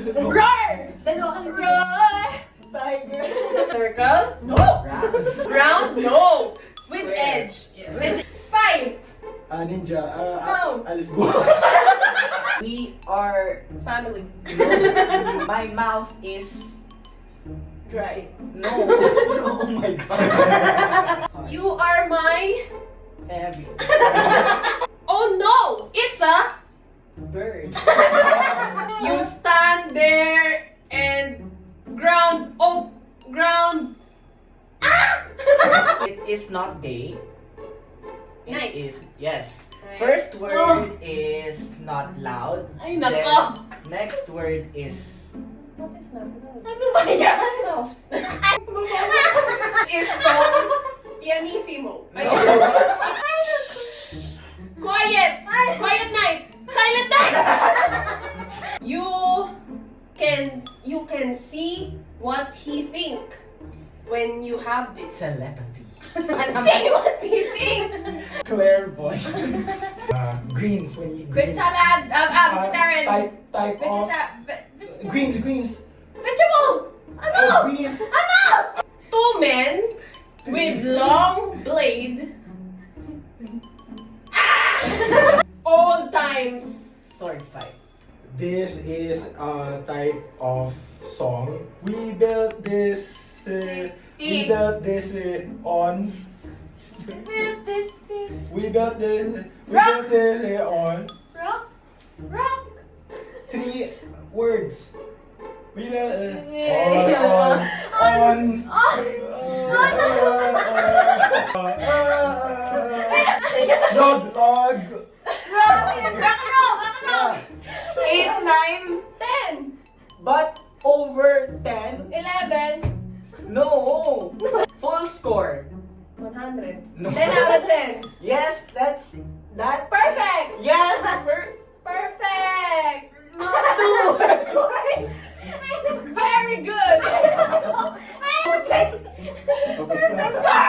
Roar! Roar! Tiger. Circle? No! Round? No! With edge. With spine. Ninja. No. Alice Go. We are. Family. My mouth is. Dry. No. Oh my god. You are my... Everything. Oh no! It's a... Bird. You stand there and ground... Oh, ground... Ah! It is not day. It Night. is. Yes. First word is not loud. Ay, Then, nako! next word is. What is that? Ano ba yan? Soft. Is so pianissimo. No. Quiet! Quiet night! Silent night! You can see what he think when you have this. Telepathy. And say what he think. Clairvoyant. Greens when you eat Quick greens. salad, vegetarian. Type of greens. Vegetable! Ano? Greens. Ano? Two men with long blade. Ah! Old times. Sword fight. This is a type of song. We built this. We built this on. We built this. We Rock. built this on Rock. Rock. 3 words. We built On. Dog. Rock and roll. 8, 9, 10. but over 10. 11. No. Full score. 100. No. 10 out of 10. Yes, that's that. Perfect. Yes. Perfect. No. Very good. Okay. Let's go.